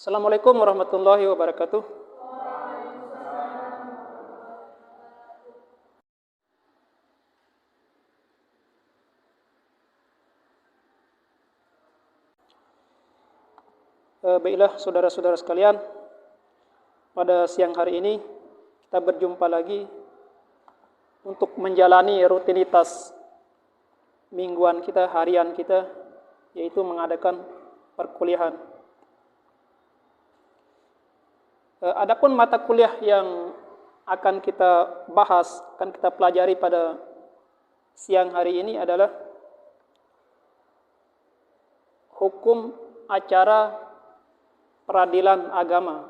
Assalamualaikum warahmatullahi wabarakatuh. Baiklah saudara-saudara sekalian, pada siang hari ini kita berjumpa lagi untuk menjalani rutinitas mingguan kita, harian kita, yaitu mengadakan perkuliahan. Adapun mata kuliah yang akan kita bahas, akan kita pelajari pada siang hari ini adalah hukum acara peradilan agama.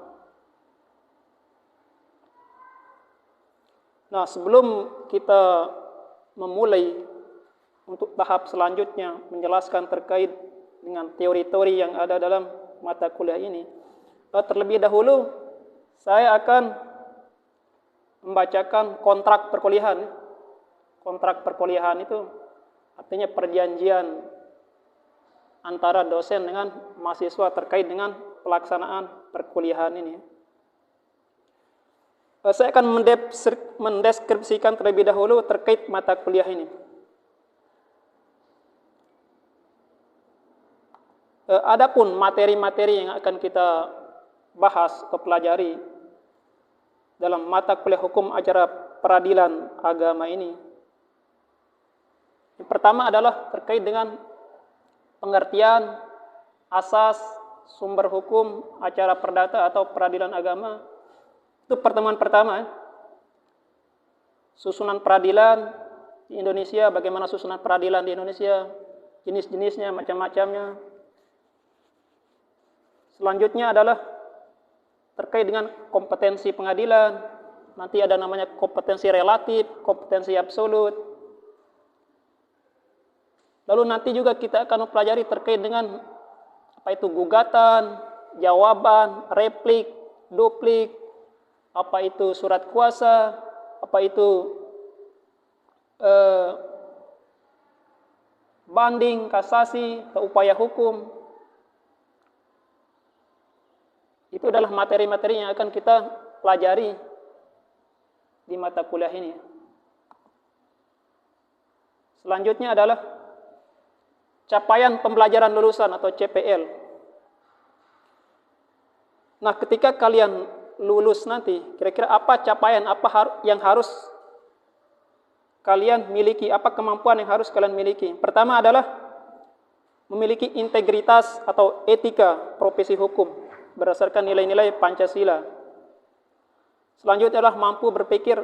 Nah, sebelum kita memulai untuk tahap selanjutnya menjelaskan terkait dengan teori-teori yang ada dalam mata kuliah ini, terlebih dahulu saya akan membacakan kontrak perkuliahan. Kontrak perkuliahan itu artinya perjanjian antara dosen dengan mahasiswa terkait dengan pelaksanaan perkuliahan ini. Saya akan mendeskripsikan terlebih dahulu terkait mata kuliah ini. Adapun materi-materi yang akan kita bahas atau pelajari dalam mata kuliah hukum acara peradilan agama ini, yang pertama adalah terkait dengan pengertian asas sumber hukum acara perdata atau peradilan agama. Itu pertemuan pertama. Susunan peradilan di Indonesia, bagaimana susunan peradilan di Indonesia, jenis-jenisnya, macam-macamnya. Selanjutnya adalah terkait dengan kompetensi pengadilan. Nanti ada namanya kompetensi relatif, kompetensi absolut. Lalu nanti juga kita akan mempelajari terkait dengan apa itu gugatan, jawaban, replik, duplik, apa itu surat kuasa, apa itu banding, kasasi, atau upaya hukum. Itu adalah materi-materi yang akan kita pelajari di mata kuliah ini. Selanjutnya adalah capaian pembelajaran lulusan atau CPL. Nah, ketika kalian lulus nanti, kira-kira apa capaian, yang harus kalian miliki, apa kemampuan yang harus kalian miliki? Pertama adalah memiliki integritas atau etika profesi hukum berdasarkan nilai-nilai Pancasila. Selanjutnya adalah mampu berpikir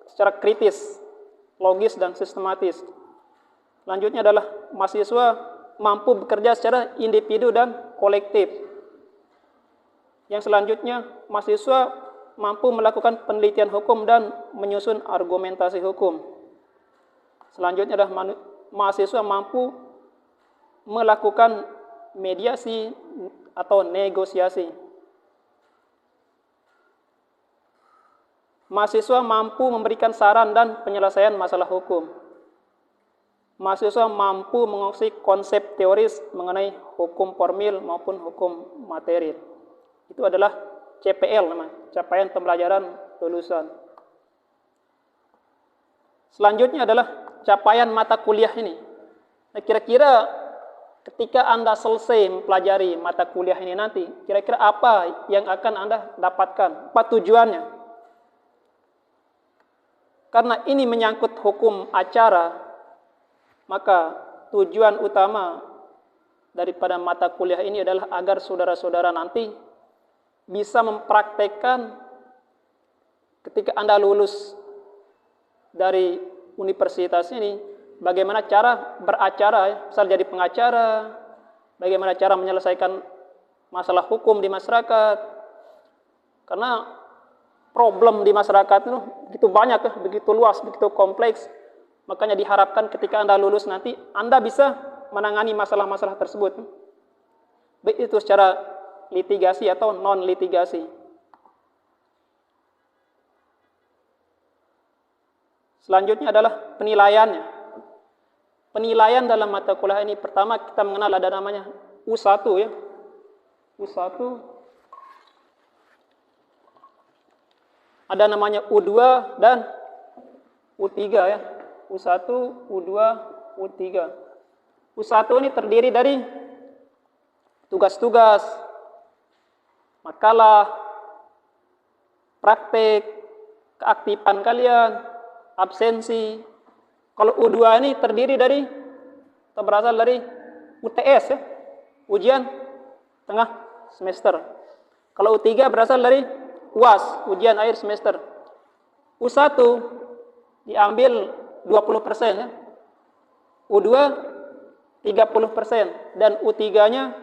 secara kritis, logis, dan sistematis. Selanjutnya adalah mahasiswa mampu bekerja secara individu dan kolektif. Yang selanjutnya, mahasiswa mampu melakukan penelitian hukum dan menyusun argumentasi hukum. Selanjutnya adalah mahasiswa mampu melakukan mediasi atau negosiasi. Mahasiswa mampu memberikan saran dan penyelesaian masalah hukum. Mahasiswa mampu mengungsi konsep teoris mengenai hukum formil maupun hukum materi. Itu adalah CPL namanya, capaian pembelajaran lulusan. Selanjutnya adalah capaian mata kuliah ini. Nah, kira-kira ketika Anda selesai mempelajari mata kuliah ini nanti, kira-kira apa yang akan Anda dapatkan? Apa tujuannya? Karena ini menyangkut hukum acara, maka tujuan utama daripada mata kuliah ini adalah agar saudara-saudara nanti bisa mempraktekkan ketika Anda lulus dari universitas ini, bagaimana cara beracara, misal jadi pengacara, bagaimana cara menyelesaikan masalah hukum di masyarakat. Karena problem di masyarakat itu begitu banyak, begitu luas, begitu kompleks. Makanya diharapkan ketika Anda lulus nanti, Anda bisa menangani masalah-masalah tersebut. Baik itu secara litigasi atau non-litigasi. Selanjutnya adalah penilaiannya. Penilaian dalam mata kuliah ini, pertama kita mengenal ada namanya U1 ya. U1 Ada namanya U2 dan U3 ya. U1, U2, U3. U1 ini terdiri dari tugas-tugas, makalah, praktek, keaktifan kalian, absensi. Kalau U2 ini terdiri dari, atau berasal dari UTS ya, ujian tengah semester. Kalau U3 berasal dari UAS, ujian akhir semester. U1 diambil 20% ya. U2 30% dan U3-nya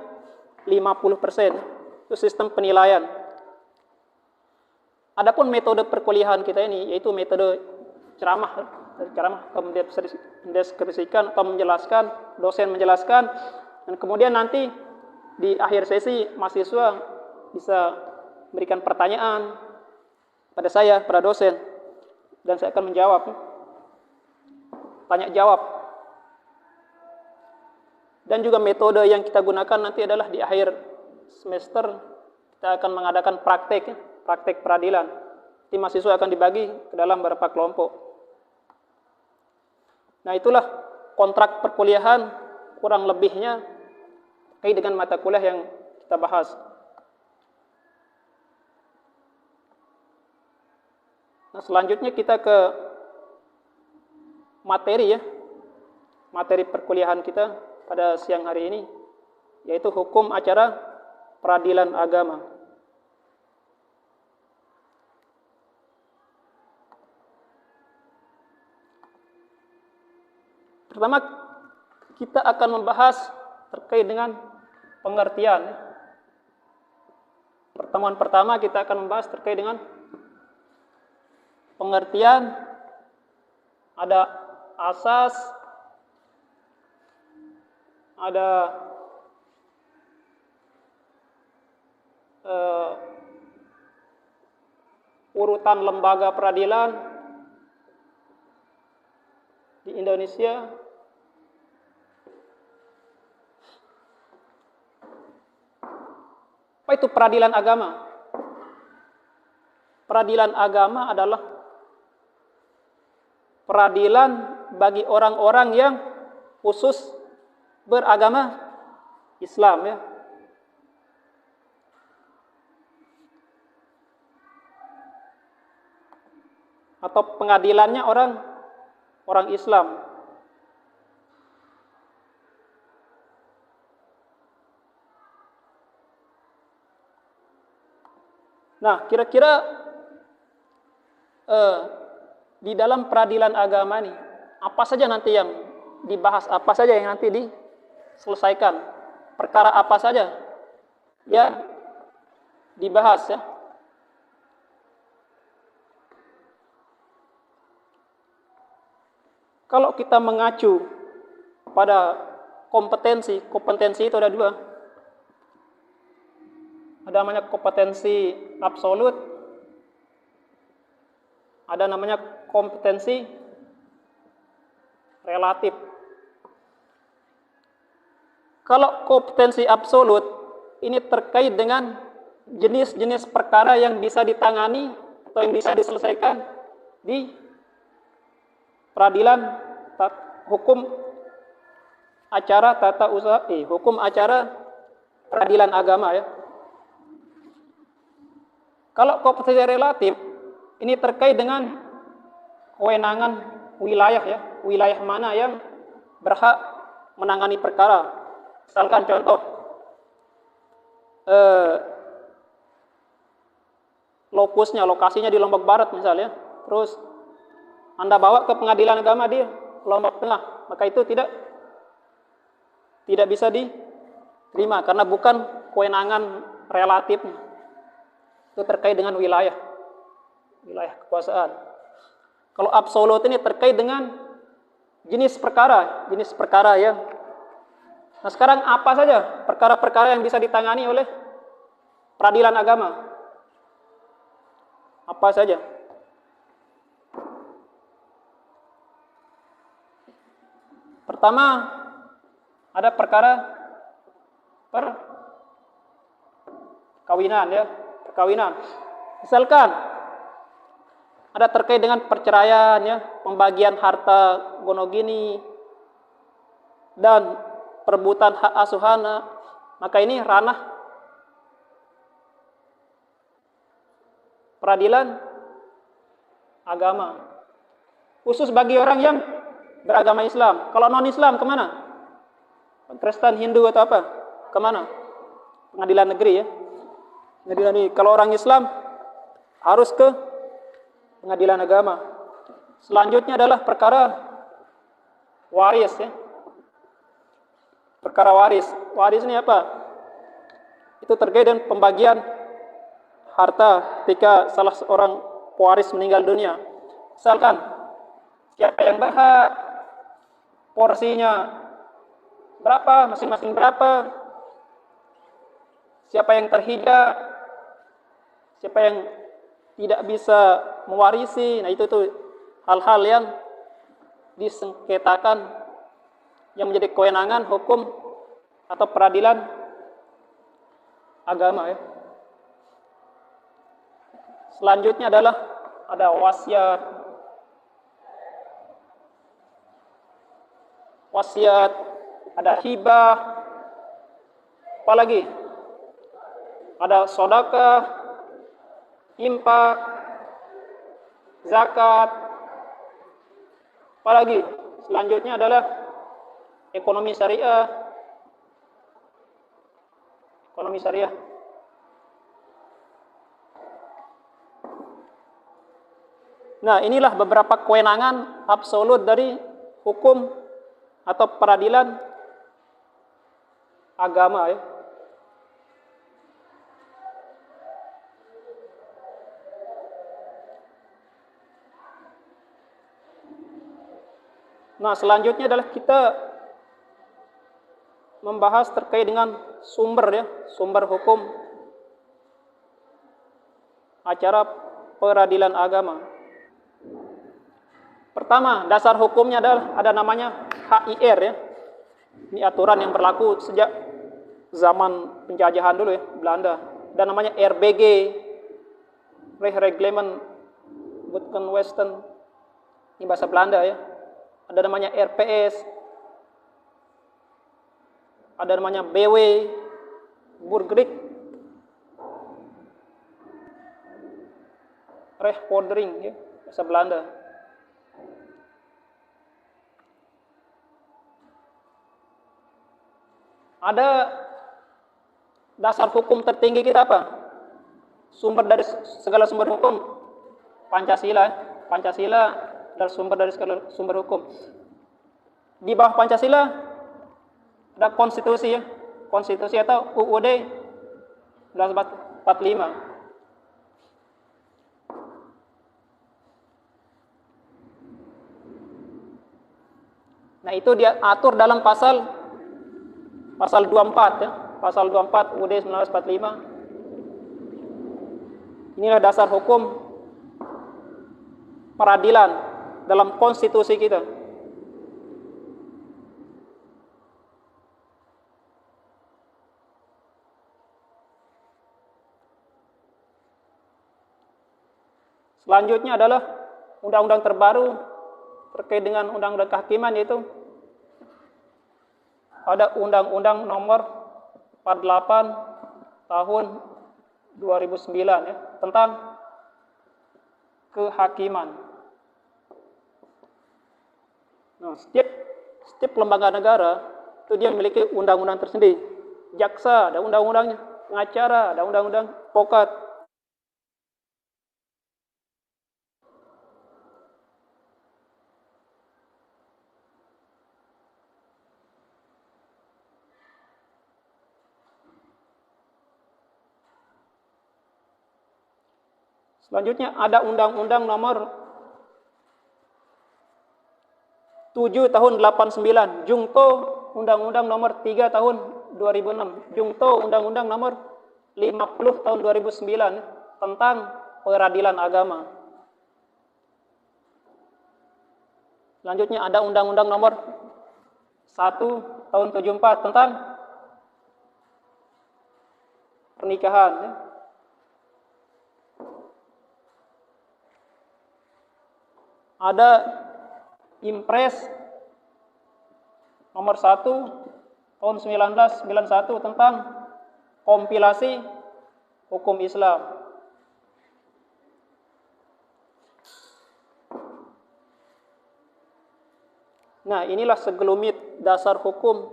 50%. Itu sistem penilaian. Adapun metode perkuliahan kita ini yaitu metode ceramah atau mendeskripsikan atau menjelaskan, dosen menjelaskan, dan kemudian nanti di akhir sesi mahasiswa bisa memberikan pertanyaan pada saya, pada dosen, dan saya akan menjawab. Tanya jawab. Dan juga metode yang kita gunakan nanti adalah di akhir semester kita akan mengadakan praktek peradilan. Tim mahasiswa akan dibagi ke dalam beberapa kelompok. Nah, itulah kontrak perkuliahan kurang lebihnya terkait dengan mata kuliah yang kita bahas. Nah, selanjutnya kita ke materi ya. Materi perkuliahan kita pada siang hari ini yaitu hukum acara peradilan agama. Pertama, kita akan membahas terkait dengan pengertian. Pertemuan pertama kita akan membahas terkait dengan pengertian. Ada asas, ada urutan lembaga peradilan di Indonesia, apa itu peradilan agama? Peradilan agama adalah peradilan bagi orang-orang yang khusus beragama Islam ya. Atau pengadilannya orang Islam. Nah, kira-kira di dalam peradilan agama ini apa saja nanti yang dibahas, apa saja yang nanti diselesaikan, perkara apa saja yang dibahas ya. Kalau kita mengacu pada kompetensi itu ada dua. Ada namanya kompetensi absolut, ada namanya kompetensi relatif. Kalau kompetensi absolut ini terkait dengan jenis-jenis perkara yang bisa ditangani atau yang bisa diselesaikan di peradilan hukum acara tata usaha, hukum acara peradilan agama ya. Kalau kompetensi relatif ini terkait dengan kewenangan wilayah ya, wilayah mana yang berhak menangani perkara. Misalkan contoh lokasinya di Lombok Barat misalnya, terus Anda bawa ke pengadilan agama di Lombok Tengah, maka itu tidak bisa diterima karena bukan kewenangan relatif. Itu terkait dengan wilayah kekuasaan. Kalau absolut ini terkait dengan jenis perkara ya. Nah, sekarang apa saja perkara-perkara yang bisa ditangani oleh peradilan agama? Apa saja? Pertama, ada perkara perkawinan ya. Perkawinan. Misalkan ada terkait dengan perceraian, ya, pembagian harta gonogini, dan perebutan hak asuhana, maka ini ranah peradilan agama. Khusus bagi orang yang beragama Islam. Kalau non-Islam kemana? Kristen, Hindu atau apa? Kemana? Pengadilan negeri, ya. Pengadilan negeri. Kalau orang Islam harus ke pengadilan agama. Selanjutnya adalah perkara waris, ya. Perkara waris. Waris ini apa? Itu terkait dengan pembagian harta ketika salah seorang pewaris meninggal dunia. Misalkan siapa yang berhak, porsinya berapa, masing-masing berapa, siapa yang terhijab, siapa yang tidak bisa mewarisi. Nah, itu tuh hal-hal yang disengketakan, yang menjadi kewenangan hukum atau peradilan agama, ya. Selanjutnya adalah ada wasiat. Wasiat, ada hibah, apalagi ada sedekah, infak, zakat, apalagi selanjutnya adalah ekonomi syariah. Ekonomi syariah. Nah, inilah beberapa kewenangan absolut dari hukum atau peradilan agama, ya. Nah, selanjutnya adalah kita membahas terkait dengan sumber, ya, sumber hukum acara peradilan agama. Pertama, dasar hukumnya adalah ada namanya HIR, ya. Ini aturan yang berlaku sejak zaman penjajahan dulu, ya, Belanda. Dan namanya RBG, Reglement Buiten Westen. Ini bahasa Belanda, ya. Ada namanya RPS. Ada namanya BW, Burgerlijk Rechtvaardiging, ya, bahasa Belanda. Ada dasar hukum tertinggi kita apa? Sumber dari segala sumber hukum, Pancasila. Pancasila adalah sumber dari segala sumber hukum. Di bawah Pancasila ada konstitusi, ya. Konstitusi atau UUD 1945. Nah, itu dia atur dalam pasal 24, ya. Pasal 24 UUD 1945. Inilah dasar hukum peradilan dalam konstitusi kita. Selanjutnya adalah undang-undang terbaru terkait dengan undang-undang kehakiman, yaitu ada Undang-Undang Nomor 48 Tahun 2009, ya, tentang kehakiman. Nah, setiap lembaga negara itu dia memiliki undang-undang tersendiri. Jaksa ada undang-undangnya, pengacara ada undang-undang, advokat. Selanjutnya ada Undang-Undang Nomor 7 Tahun 89, Jungto Undang-Undang Nomor 3 Tahun 2006, Jungto Undang-Undang Nomor 50 Tahun 2009 tentang peradilan agama. Selanjutnya ada Undang-Undang Nomor 1 Tahun 74 tentang pernikahan, ya. ada Impres nomor 1 tahun 1991 tentang kompilasi hukum Islam. Nah, inilah segelumit dasar hukum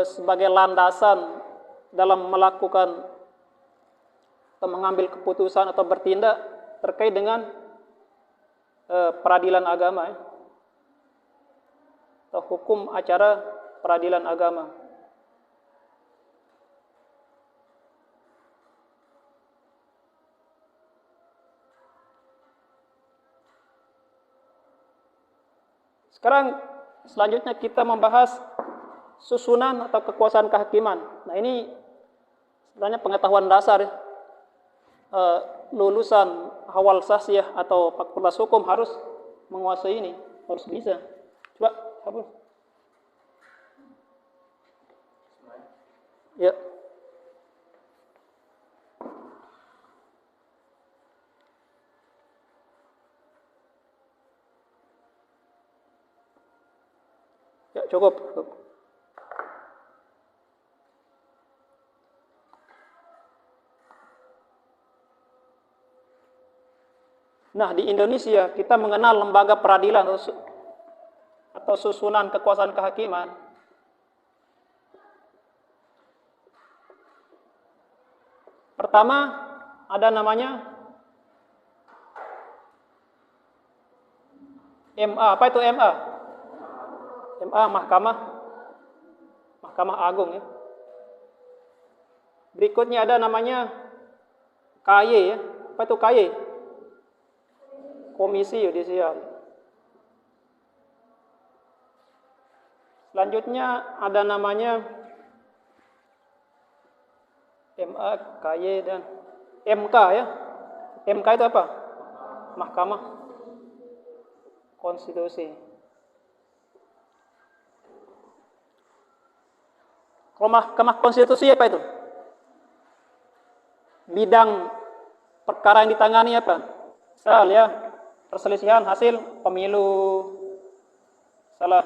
sebagai landasan dalam melakukan atau mengambil keputusan atau bertindak terkait dengan peradilan agama, atau hukum acara peradilan agama. Sekarang selanjutnya kita membahas susunan atau kekuasaan kehakiman. Nah, ini sebenarnya pengetahuan dasar ya. Lulusan Hawal Sasiyah atau Fakultas Hukum harus menguasai ini, harus bisa. Coba, hapus. Ya. Ya, cukup. Nah, di Indonesia kita mengenal lembaga peradilan atau susunan kekuasaan kehakiman. Pertama, ada namanya MA. Apa itu MA? MA Mahkamah Agung ya. Berikutnya ada namanya KY ya. Apa itu KY? Komisi Yudisial. Selanjutnya ada namanya MA, KY, dan MK ya. MK itu apa? Mahkamah Konstitusi. Kalau Mahkamah Konstitusi apa itu? Bidang perkara yang ditangani apa? Misal ya, perselisihan hasil pemilu, salah.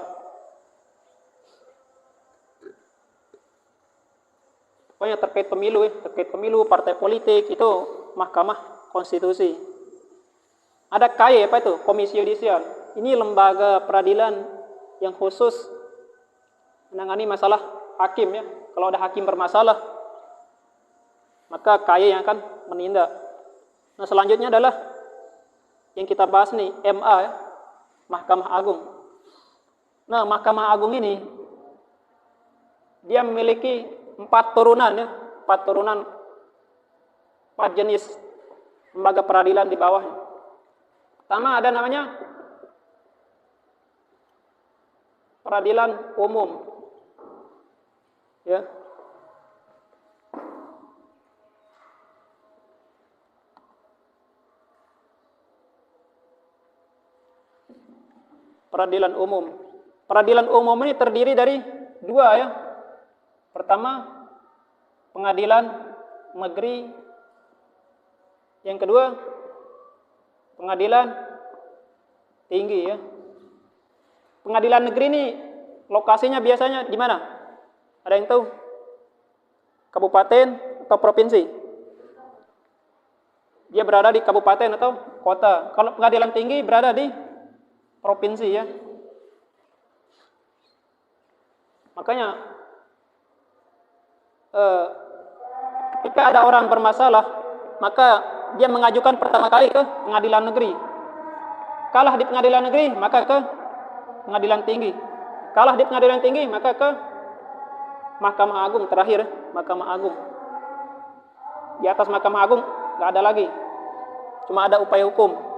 Pokoknya terkait pemilu, partai politik, itu Mahkamah Konstitusi. Ada KY, apa itu? Komisi Yudisial. Ini lembaga peradilan yang khusus menangani masalah hakim ya. Kalau ada hakim bermasalah, maka KY yang akan menindak. Nah, selanjutnya adalah yang kita bahas nih, MA ya, Mahkamah Agung. Nah, Mahkamah Agung ini dia memiliki 4 turunan ya, 4 jenis lembaga peradilan di bawahnya. Pertama ada namanya peradilan umum. Ya. Peradilan umum. Peradilan umum ini terdiri dari 2 ya. Pertama, pengadilan negeri. Yang kedua, pengadilan tinggi ya. Pengadilan negeri ini lokasinya biasanya di mana? Ada yang tahu? Kabupaten atau provinsi? Dia berada di kabupaten atau kota. Kalau pengadilan tinggi berada di provinsi ya. Makanya ketika ada orang bermasalah, maka dia mengajukan pertama kali ke pengadilan negeri. Kalah di pengadilan negeri, maka ke pengadilan tinggi. Kalah di pengadilan tinggi, maka ke Mahkamah Agung. Terakhir, Mahkamah Agung. Di atas Mahkamah Agung nggak ada lagi, cuma ada upaya hukum.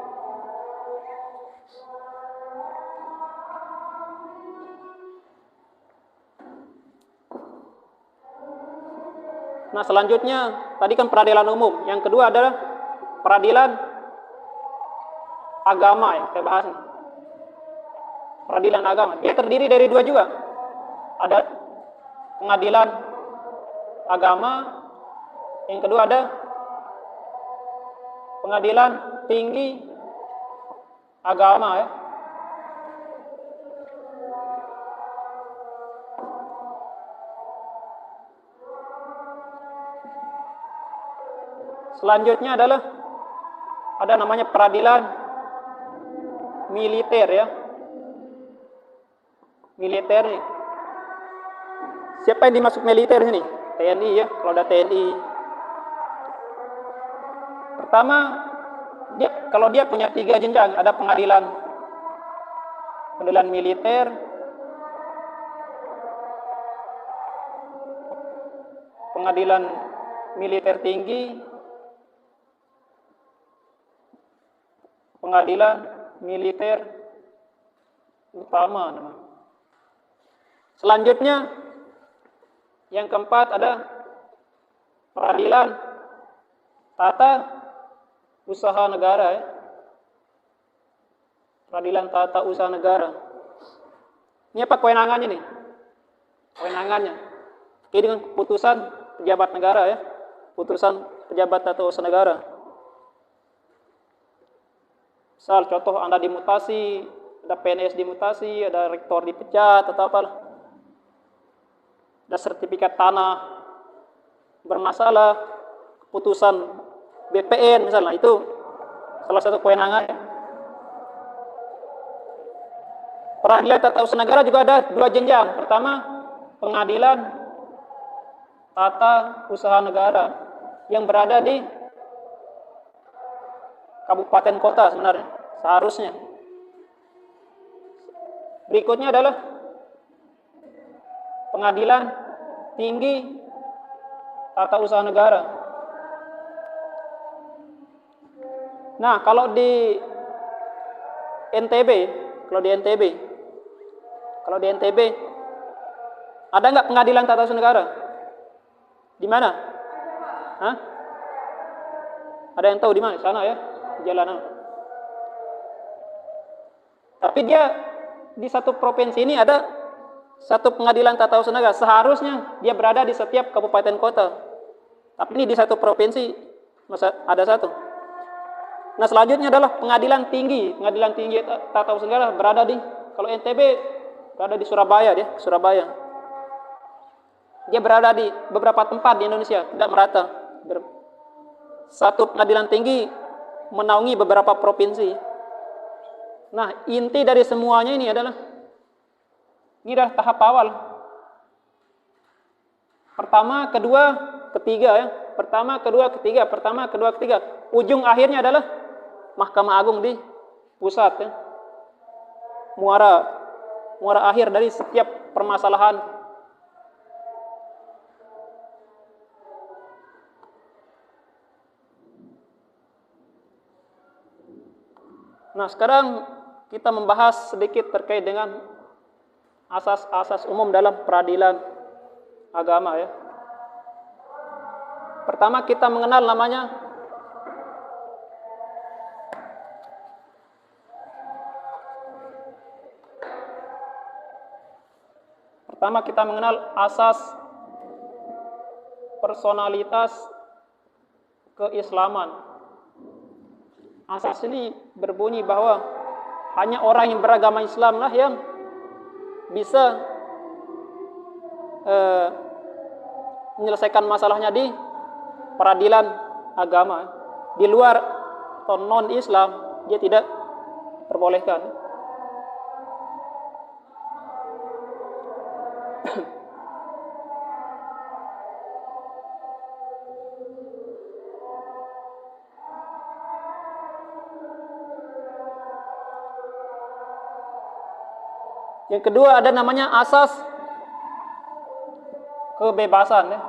Nah, selanjutnya tadi kan peradilan umum. Yang kedua adalah peradilan agama yang saya bahas. Peradilan agama. Dia terdiri dari 2 juga. Ada pengadilan agama. Yang kedua ada pengadilan tinggi agama ya. Selanjutnya adalah ada namanya peradilan militer ya. Militer nih. Siapa yang dimasuk militer sini? TNI ya, kalau ada TNI. Pertama, kalau dia punya 3 jenjang, ada pengadilan militer, pengadilan militer tinggi, pengadilan militer utama. Selanjutnya, yang keempat ada peradilan tata usaha negara ya. Peradilan tata usaha negara. Ini apa kewenangannya nih? Kewenangannya. Ini dengan keputusan pejabat negara ya. Putusan pejabat tata usaha negara. Misal contoh Anda dimutasi, ada PNS dimutasi, ada rektor dipecat atau apalah. Ada sertifikat tanah bermasalah, keputusan BPN misalnya, itu salah satu kewenangan. Peradilan tata usaha negara juga ada 2 jenjang. Pertama, pengadilan tata usaha negara yang berada di kabupaten kota sebenarnya, seharusnya. Berikutnya adalah pengadilan tinggi tata usaha negara. Nah, kalau di NTB ada nggak pengadilan tata usaha negara? Di mana? Hah? Ada yang tahu di mana? Sana ya, di jalanan. Tapi dia di satu provinsi ini ada satu pengadilan tata usaha negara. Seharusnya dia berada di setiap kabupaten kota. Tapi ini di satu provinsi ada satu. Nah, selanjutnya adalah pengadilan tinggi. Pengadilan tinggi tata usaha negara berada di, kalau NTB berada di Surabaya dia, Surabaya. Dia berada di beberapa tempat di Indonesia, tidak merata. Satu pengadilan tinggi menaungi beberapa provinsi. Nah, inti dari semuanya ini adalah tahap awal. Pertama, kedua, ketiga ya. Pertama, kedua, ketiga. Ujung akhirnya adalah Mahkamah Agung di pusat ya. Muara akhir dari setiap permasalahan. Nah, sekarang kita membahas sedikit terkait dengan asas-asas umum dalam peradilan agama ya. Pertama kita mengenal namanya asas personalitas keislaman. Asas ini berbunyi bahwa hanya orang yang beragama Islam lah yang bisa menyelesaikan masalahnya di peradilan agama. Di luar atau non-Islam dia tidak perbolehkan. Yang kedua ada namanya asas kebebasan ya.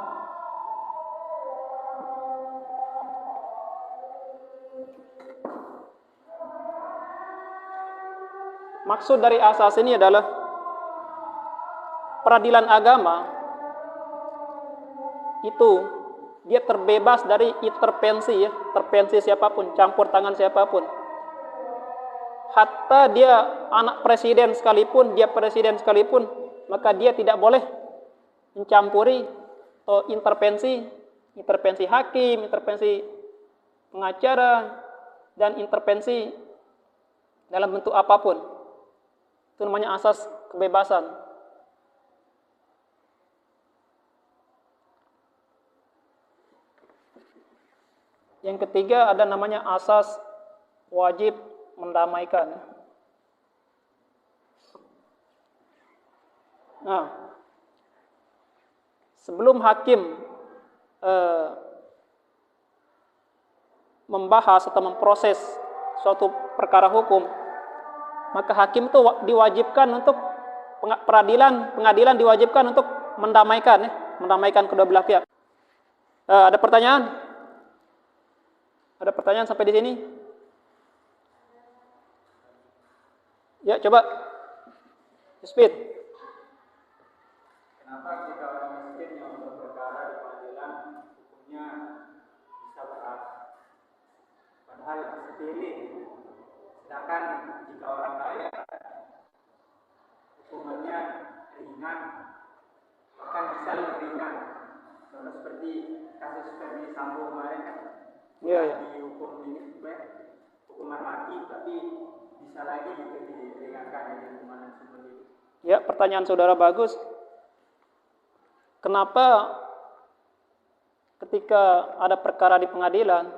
Maksud dari asas ini adalah peradilan agama itu dia terbebas dari intervensi ya, intervensi siapapun, campur tangan siapapun. Hatta dia anak presiden sekalipun, maka dia tidak boleh mencampuri atau intervensi hakim, intervensi pengacara, dan intervensi dalam bentuk apapun. Itu namanya asas kebebasan. Yang ketiga ada namanya asas wajib mendamaikan. Nah, sebelum hakim membahas atau memproses suatu perkara hukum, maka hakim itu diwajibkan untuk pengadilan diwajibkan untuk mendamaikan, mendamaikan kedua belah pihak. Ada pertanyaan? Ada pertanyaan sampai di sini? Ya, coba. Speed. Kenapa jika orang miskin yang berperkara di pengadilan hukumnya bisa berat? Padahal sepele. Sedangkan jika orang kaya hukumannya ringan, bahkan bisa lebih ringan. Contoh seperti kasus Ferdi Sambo kemarin. Ya. Dihukum ini hukuman mati, tapi bisa lagi juga diringankan dengan hukuman seperti itu. Ya, pertanyaan saudara bagus. Kenapa ketika ada perkara di pengadilan,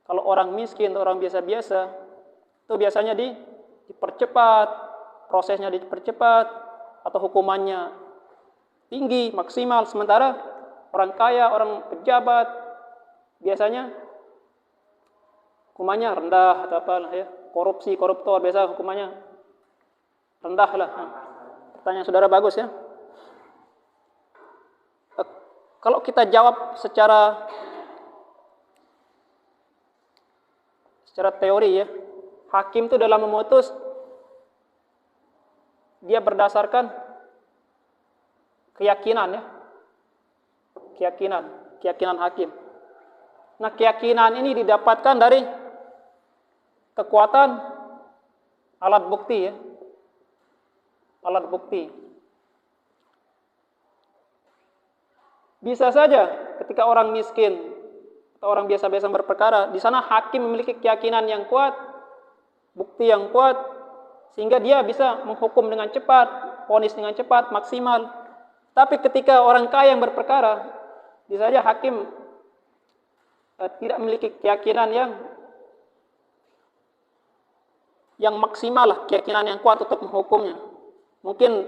kalau orang miskin atau orang biasa-biasa, itu biasanya dipercepat, prosesnya dipercepat, atau hukumannya tinggi, maksimal, sementara orang kaya, orang pejabat, biasanya hukumannya rendah atau apalah ya, koruptor biasa hukumannya rendah lah. Pertanyaan saudara bagus ya. Kalau kita jawab secara teori ya, hakim itu dalam memutus dia berdasarkan keyakinan ya, keyakinan hakim. Nah, keyakinan ini didapatkan dari kekuatan alat bukti ya. Alat bukti. Bisa saja ketika orang miskin atau orang biasa-biasa berperkara, di sana hakim memiliki keyakinan yang kuat, bukti yang kuat, sehingga dia bisa menghukum dengan cepat, vonis dengan cepat, maksimal. Tapi ketika orang kaya yang berperkara, bisa saja hakim tidak memiliki keyakinan yang maksimal lah, keyakinan yang kuat untuk menghukumnya. Mungkin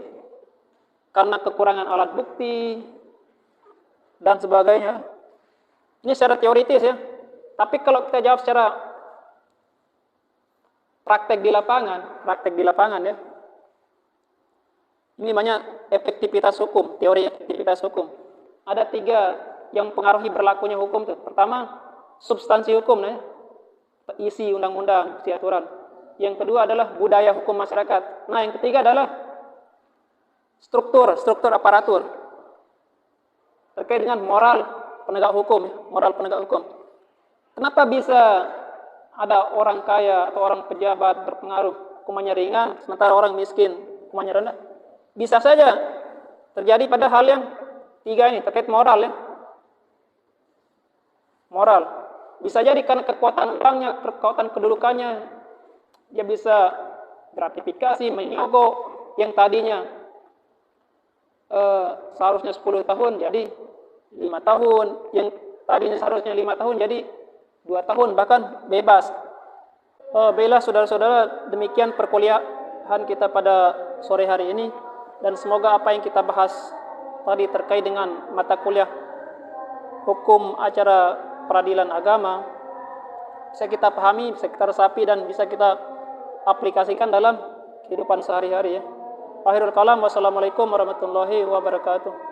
karena kekurangan alat bukti dan sebagainya. Ini secara teoritis ya. Tapi kalau kita jawab secara praktek di lapangan ya. Ini namanya efektivitas hukum, teori efektivitas hukum. Ada 3 yang mempengaruhi berlakunya hukum itu. Pertama, substansi hukum ya. Isi undang-undang, isi aturan. Yang kedua adalah budaya hukum masyarakat. Nah, yang ketiga adalah struktur aparatur. Terkait dengan moral penegak hukum, moral penegak hukum. Kenapa bisa ada orang kaya atau orang pejabat berpengaruh hukumannya ringan, sementara orang miskin hukumannya rendah? Bisa saja terjadi pada hal yang 3 ini, terkait moral ya. Moral. Bisa jadi karena kekuatan orangnya, kekuatan kedudukannya, dia bisa gratifikasi, menyogok yang tadinya seharusnya 10 tahun jadi 5 tahun, yang tadinya seharusnya 5 tahun jadi 2 tahun, bahkan bebas. Baiklah saudara-saudara, demikian perkuliahan kita pada sore hari ini, dan semoga apa yang kita bahas tadi terkait dengan mata kuliah hukum acara peradilan agama bisa kita pahami, bisa kita resapi, dan bisa kita aplikasikan dalam kehidupan sehari-hari ya. Akhirul kalam, wassalamualaikum warahmatullahi wabarakatuh.